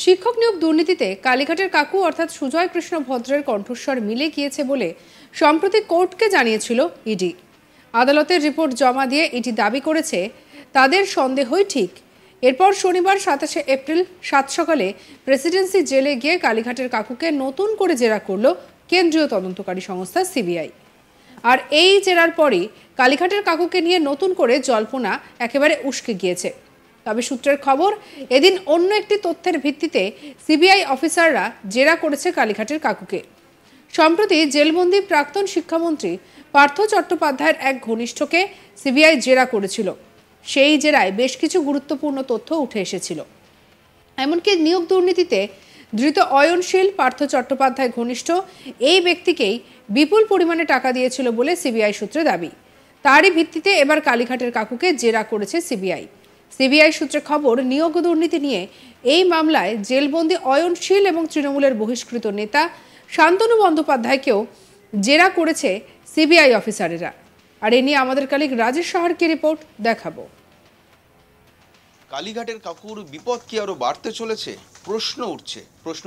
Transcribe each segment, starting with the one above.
শিক্ষক নিয়োগ দুর্নীতিতে কালীঘাটের কাকু অর্থাৎ সুজয় কৃষ্ণ ভদ্রের কণ্ঠস্বর মিলে গিয়েছে বলে সম্প্রতি কোর্টকে জানিয়েছিল ইডি। আদালতের রিপোর্ট জমা দিয়ে ইডি দাবি করেছে তাদের সন্দেহই ঠিক। এরপর শনিবার 27 এপ্রিল 7 সকালে প্রেসিডেন্সি জেলে গিয়ে কালীঘাটের কাকুকে নতুন করে জেরা করল কেন্দ্রীয় তদন্তকারী সংস্থা সিবিআই। আর এই জেরার পরই কালীঘাটের কাকুকে নিয়ে নতুন করে জল্পনা একেবারে উস্কে গিয়েছে। তবে সূত্রের খবর, এদিন অন্য একটি তথ্যের ভিত্তিতে সিবিআই অফিসাররা জেরা করেছে কালীঘাটের কাকুকে। সম্প্রতি জেলবন্দি প্রাক্তন শিক্ষামন্ত্রী পার্থ চট্টোপাধ্যায়ের এক ঘনিষ্ঠকে সিবিআই জেরা করেছিল। সেই জেরায় বেশ কিছু গুরুত্বপূর্ণ তথ্য উঠে এসেছিল। এমনকি নিয়োগ দুর্নীতিতে ধৃত অয়নশীল পার্থ চট্টোপাধ্যায় ঘনিষ্ঠ এই ব্যক্তিকেই বিপুল পরিমাণে টাকা দিয়েছিল বলে সিবিআই সূত্রে দাবি। তারই ভিত্তিতে এবার কালীঘাটের কাকুকে জেরা করেছে সিবিআই। সিবিআই সূত্রে খবর, নিয়োগ দুর্নীতি নিয়ে এই মামলায় জেলবন্দি অয়নশীল এবং তৃণমূলের বহিষ্কৃত নেতা শান্তনু বন্দ্যোপাধ্যায়কেও জেরা করেছে সিবিআই অফিসারেরা। আর এ নিয়ে আমাদের কলিগ রাজেশ সাহারকে রিপোর্ট দেখাবো। কালীঘাটের কাকুর বিপদ কি আরো বাড়তে চলেছে? প্রশ্ন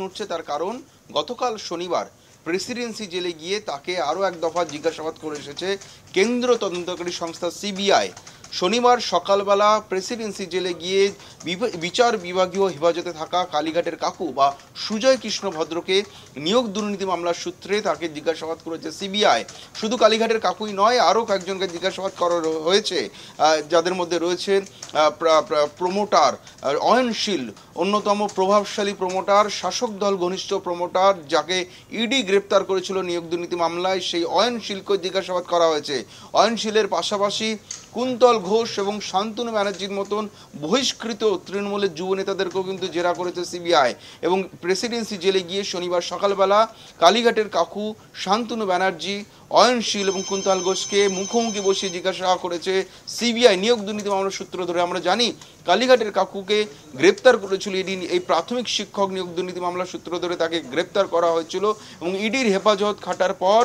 উঠছে তার কারণ গতকাল শনিবার প্রেসিডেন্সি জেলে গিয়ে তাকে আরো এক দফা জিজ্ঞাসাবাদ করে এসেছে কেন্দ্র তদন্তকারী সংস্থা সিবিআই। শনিবার সকালবেলা প্রেসিডেন্সি জেলে গিয়ে বিচার বিভাগীয় হেফাজতে থাকা কালীঘাটের কাকু বা সুজয় কৃষ্ণ ভদ্রকে নিয়োগ দুর্নীতি মামলার সূত্রে তাকে জিজ্ঞাসাবাদ করেছে সিবিআই। শুধু কালীঘাটের কাকুই নয়, আরও কয়েকজনকে জিজ্ঞাসাবাদ করা হয়েছে, যাদের মধ্যে রয়েছে প্রমোটার অয়নশীল, অন্যতম প্রভাবশালী প্রমোটার, শাসক দল ঘনিষ্ঠ প্রমোটার যাকে ইডি গ্রেপ্তার করেছিল নিয়োগ দুর্নীতি মামলায়, সেই অয়নশীলকে জিজ্ঞাসাবাদ করা হয়েছে। অয়নশীলের পাশাপাশি কুন্তল ঘোষ এবং শান্তনু ব্যানার্জির মতন বহিষ্কৃত তৃণমূলের যুব নেতাদেরকেও কিন্তু জেরা করেছে সিবিআই। এবং প্রেসিডেন্সি জেলে গিয়ে শনিবার সকালবেলা কালীঘাটের কাকু শান্তনু ব্যানার্জি, অয়নশীল এবং কুন্তল ঘোষকে মুখোমুখি বসিয়ে জিজ্ঞাসা করেছে সিবিআই নিয়োগ দুর্নীতি মামলার সূত্র ধরে। আমরা জানি কালীঘাটের কাকুকে গ্রেপ্তার করেছিল ইডি, এই প্রাথমিক শিক্ষক নিয়োগ দুর্নীতি মামলার সূত্র ধরে তাকে গ্রেপ্তার করা হয়েছিল এবং ইডির হেফাজত খাটার পর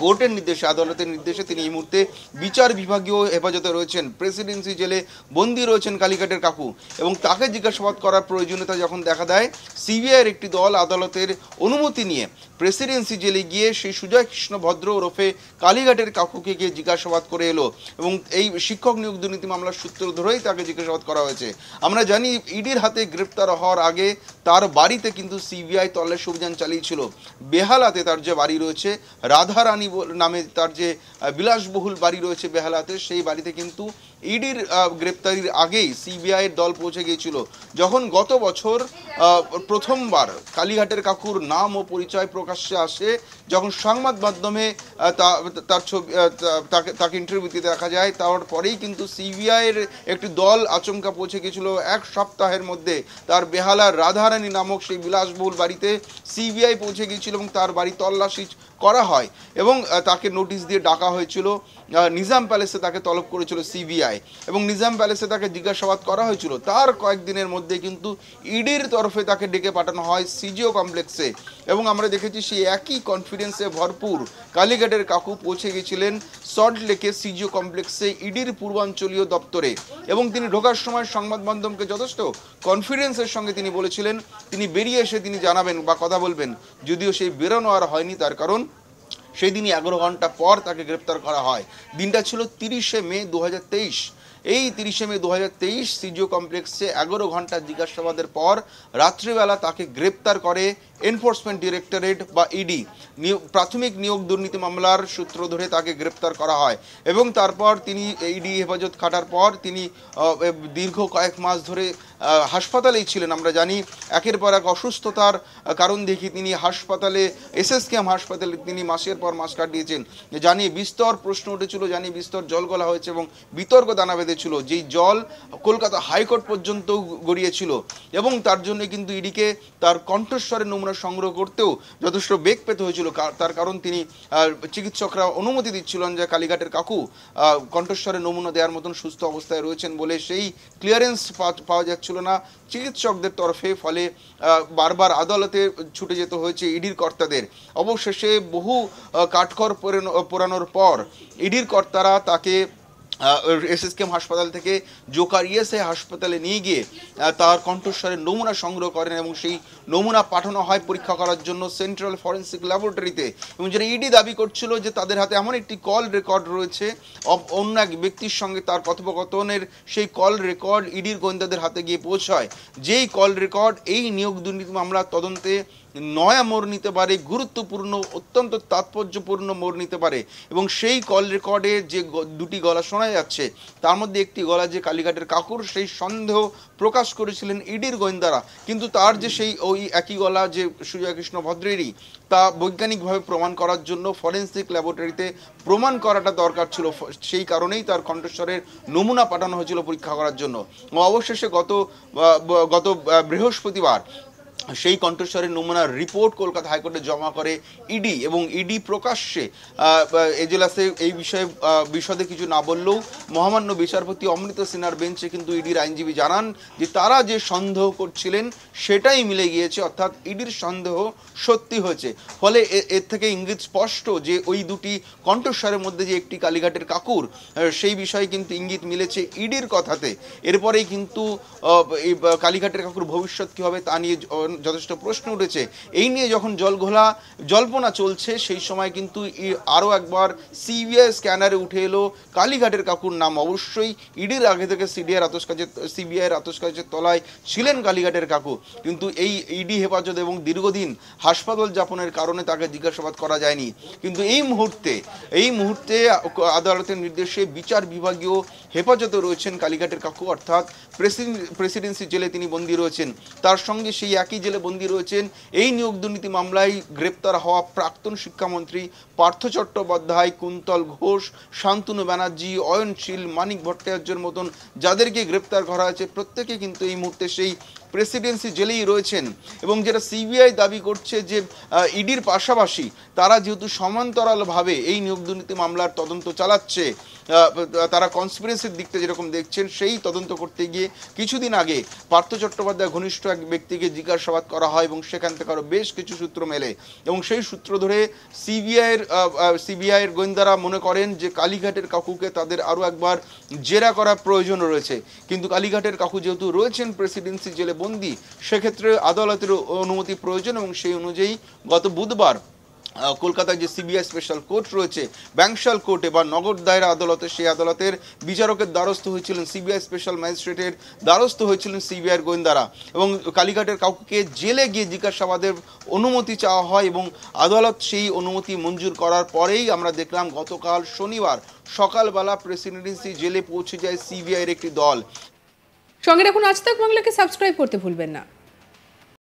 কোর্টের নির্দেশে, আদালতের নির্দেশে তিনি এই মুহূর্তে বিচার বিভাগীয় হেফাজতে রয়েছেন। প্রেসিডেন্সি জেলে বন্দী রয়েছেন কালীঘাটের কাকু এবং তাকে জিজ্ঞাসাবাদ করার প্রয়োজনীয়তা যখন দেখা দেয়, সিবিআইয়ের একটি দল আদালতের অনুমতি নিয়ে প্রেসিডেন্সি জেলে গিয়ে সেই সুজয় কৃষ্ণ ভদ্র ওরফে কালীঘাটের কাকুকে গিয়ে জিজ্ঞাসাবাদ করে এলো এবং এই শিক্ষক নিয়োগ দুর্নীতি মামলার সূত্র ধরেই তাকে জিজ্ঞাসাবাদ করা হয়েছে। আমরা জানি ইডির হাতে গ্রেপ্তার হওয়ার আগে তার বাড়িতে কিন্তু সিবিআই তল্লাশি অভিযান চালিয়েছিল। বেহালাতে তার যে বাড়ি রয়েছে, রাধারানী নামে তার যে বিলাসবহুল বাড়ি রয়েছে বেহালাতে, সেই বাড়িতে কিন্তু ইডির গ্রেপ্তারির আগেই সিবিআইয়ের দল পৌঁছে গিয়েছিল। যখন গত বছর প্রথমবার কালীঘাটের কাকুর নাম ও পরিচয় প্রকাশ্যে আসে, যখন সংবাদ মাধ্যমে তার ছবি তাকে ইন্টারভিউ দিতে দেখা যায়, তারপরেই কিন্তু সিবিআইয়ের একটি দল আচমকা পৌঁছে গিয়েছিল। এক সপ্তাহের মধ্যে তার বেহালার রাধারানী নামক সেই বিলাসবহুল বাড়িতে সিবিআই পৌঁছে গিয়েছিল এবং তার বাড়ি তল্লাশি করা হয় এবং তাকে নোটিশ দিয়ে ডাকা হয়েছিল। নিজাম প্যালেসে তাকে তলব করেছিল সিবিআই এবং নিজাম প্যালেসে তাকে জিজ্ঞাসাবাদ করা হয়েছিল। তার কয়েকদিনের মধ্যে কিন্তু ইডির তরফে তাকে ডেকে পাঠানো হয় সিজিও কমপ্লেক্সে এবং আমরা দেখেছি সেই একই কনফিডেন্সে ভরপুর কালীঘাটের কাকু পৌঁছে গিয়েছিলেন সল্টলেকে সিজিও কমপ্লেক্সে ইডির পূর্বাঞ্চলীয় দপ্তরে এবং তিনি ঢোকার সময় সংবাদ মাধ্যমকে যথেষ্ট কনফিডেন্সের সঙ্গে তিনি বলেছিলেন তিনি বেরিয়ে এসে তিনি জানাবেন বা কথা বলবেন, যদিও সেই বেরোনো আর হয়নি। তার কারণ সেই দিনই 11 ঘন্টা পর তাকে গ্রেপ্তার করা হয়। দিনটা ছিল 30শে মে 2023। এই 30শে মে 2023 সিজিও কমপ্লেক্সে 11 ঘন্টা জিজ্ঞাসাবাদের পর রাত্রিবেলা তাকে গ্রেপ্তার করে এনফোর্সমেন্ট ডিরেক্টরেট বা ইডি। প্রাথমিক নিয়োগ দুর্নীতি মামলার সূত্র ধরে তাকে গ্রেপ্তার করা হয় এবং তারপর তিনি ইডি হেফাজত খাটার পর তিনি দীর্ঘ কয়েক মাস ধরে হাসপাতালেই ছিলেন। আমরা জানি একের পর এক অসুস্থতার কারণ দেখি তিনি হাসপাতালে, এসএসকেএম হাসপাতালে তিনি মাসের পর মাস কাটিয়েছেন। জানি বিস্তর প্রশ্ন উঠেছিল, জানি বিস্তর জল গলা হয়েছে এবং বিতর্ক দানা বেঁধেছিল, যেই জল কলকাতা হাইকোর্ট পর্যন্ত গড়িয়েছিল এবং তার জন্য কিন্তু ইডিকে তার কণ্ঠস্বরের নমুনা সংগ্রহ করতেও যথেষ্ট বেগ পেতে হয়েছিল। তার কারণ তিনি চিকিৎসকরা অনুমতি দিচ্ছিলেন যে কালীঘাটের কাকু কণ্ঠস্বরের নমুনা দেওয়ার মতন সুস্থ অবস্থায় রয়েছেন বলে সেই ক্লিয়ারেন্স পাওয়া যাচ্ছিল না চিকিৎসকদের তরফে। ফলে বারবার আদালতে ছুটে যেতে হয়েছে ইডির কর্তাদের। অবশেষে বহু কাঠখড় পোড়ানোর পর ইডির কর্তারা তাকে এসএসকেএম হাসপাতাল থেকে জোকার ইএসআই হাসপাতালে নিয়ে গিয়ে তার কণ্ঠস্বরের নমুনা সংগ্রহ করেন এবং সেই নমুনা পাঠানো হয় পরীক্ষা করার জন্য সেন্ট্রাল ফরেন্সিক ল্যাবরেটরিতে। এবং যেটা ইডি দাবি করছিল যে তাদের হাতে এমন একটি কল রেকর্ড রয়েছে অন্য এক ব্যক্তির সঙ্গে তার কথোপকথনের, সেই কল রেকর্ড ইডির গোয়েন্দাদের হাতে গিয়ে পৌঁছায়। যেই কল রেকর্ড এই নিয়োগ দুর্নীতি মামলার তদন্তে নয়া মোড় নিতে পারে, গুরুত্বপূর্ণ অত্যন্ত তাৎপর্যপূর্ণ মোড় নিতে পারে। এবং সেই কল রেকর্ডে যে দুটি গলা শোনা যাচ্ছে তার মধ্যে একটি গলা যে কালীঘাটের কাকুর, সেই সন্দেহ প্রকাশ করেছিলেন ইডির গোয়েন্দারা। কিন্তু তার যে সেই ওই একই গলা যে সুজয় কৃষ্ণ ভদ্রেরই, তা বৈজ্ঞানিকভাবে প্রমাণ করার জন্য ফরেন্সিক ল্যাবরেটরিতে প্রমাণ করাটা দরকার ছিল। সেই কারণেই তার কণ্ঠস্বরের নমুনা পাঠানো হয়েছিল পরীক্ষা করার জন্য। অবশেষে গত বৃহস্পতিবার সেই কণ্ঠস্বরের নমুনার রিপোর্ট কলকাতা হাইকোর্টে জমা করে ইডি। এবং ইডি প্রকাশ্যে এজলাসে এই বিষয়ে বিশদে কিছু না বললেও মহামান্য বিচারপতি অমৃত সিনহার বেঞ্চে কিন্তু ইডির আইনজীবী জানান যে তারা যে সন্দেহ করছিলেন সেটাই মিলে গিয়েছে, অর্থাৎ ইডির সন্দেহ সত্যি হয়েছে। ফলে এর থেকে ইঙ্গিত স্পষ্ট যে ওই দুটি কণ্ঠস্বরের মধ্যে যে একটি কালীঘাটের কাকুর, সেই বিষয়ে কিন্তু ইঙ্গিত মিলেছে ইডির কথাতে। এরপরেই কিন্তু এই কালীঘাটের কাকুর ভবিষ্যৎ কী হবে তা নিয়ে যথেষ্ট প্রশ্ন উঠেছে। এই নিয়ে যখন জল্পনা চলছে সেই সময় কিন্তু আরও একবার সিবিআই স্ক্যানারে উঠে এলো কালীঘাটের কাকুর নাম। অবশ্যই ইডির আগে থেকে সিবিআইয়ের আতশকাজের তলায় ছিলেন কালীঘাটের কাকু, কিন্তু এই ইডি হেফাজত এবং দীর্ঘদিন হাসপাতাল যাপনের কারণে তাকে জিজ্ঞাসাবাদ করা যায়নি। কিন্তু এই মুহূর্তে আদালতের নির্দেশে বিচার বিভাগীয় হেফাজতে রয়েছেন কালীঘাটের কাকু, অর্থাৎ প্রেসিডেন্সি জেলে তিনি বন্দী রয়েছেন। তার সঙ্গে সেই একই জেলে বন্দী রয়েছেন এই নিয়োগ দুর্নীতি মামলায় গ্রেপ্তার হওয়া প্রাক্তন শিক্ষামন্ত্রী পার্থ চট্টোপাধ্যায়, কুন্তল ঘোষ, শান্তনু ব্যানার্জি, অয়নশীল, মানিক ভট্টাচার্যের মতন যাদেরকে গ্রেপ্তার করা হয়েছে প্রত্যেকে কিন্তু এই মুহূর্তে সেই প্রেসিডেন্সি জেলেই রয়েছেন। এবং যেটা সিবিআই দাবি করছে যে ইডির পাশাপাশি তারা যেহেতু সমান্তরালভাবে এই নিয়োগ দুর্নীতি মামলার তদন্ত চালাচ্ছে, তারা কনস্পিরেসির দিকটা যেরকম দেখছেন সেই তদন্ত করতে গিয়ে কিছুদিন আগে পার্থ চট্টোপাধ্যায় ঘনিষ্ঠ এক ব্যক্তিকে জিজ্ঞাসাবাদ করা হয় এবং সেখান থেকে আরও বেশ কিছু সূত্র মেলে। এবং সেই সূত্র ধরে সিবিআইয়ের গোয়েন্দারা মনে করেন যে কালীঘাটের কাকুকে তাদের আরও একবার জেরা করার প্রয়োজন রয়েছে। কিন্তু কালীঘাটের কাকু যেহেতু রয়েছেন প্রেসিডেন্সি জেলে বন্দী, সেক্ষেত্রে আদালতের অনুমতি প্রয়োজন। এবং সেই অনুযায়ী গত বুধবার কলকাতায় যে সিবিআই স্পেশাল কোর্ট রয়েছে, ব্যাংশাল কোর্টে বা নগর দায়রা আদালতে, সেই আদালতের বিচারকের দ্বারস্থ হয়েছিলেন সিবিআই স্পেশাল ম্যাজিস্ট্রেটের দ্বারস্থ হয়েছিলেন সিবিআইয়ের গোয়েন্দারা। এবং কালীঘাটের কাউকে জেলে গিয়ে জিজ্ঞাসাবাদের অনুমতি চাওয়া হয় এবং আদালত সেই অনুমতি মঞ্জুর করার পরেই আমরা দেখলাম গতকাল শনিবার সকালবেলা প্রেসিডেন্সি জেলে পৌঁছে যায় সিবিআইয়ের একটি দল। সঙ্গে রাখুন আজ তাক বাংলাকে, সাবস্ক্রাইব করতে ভুলবেন না।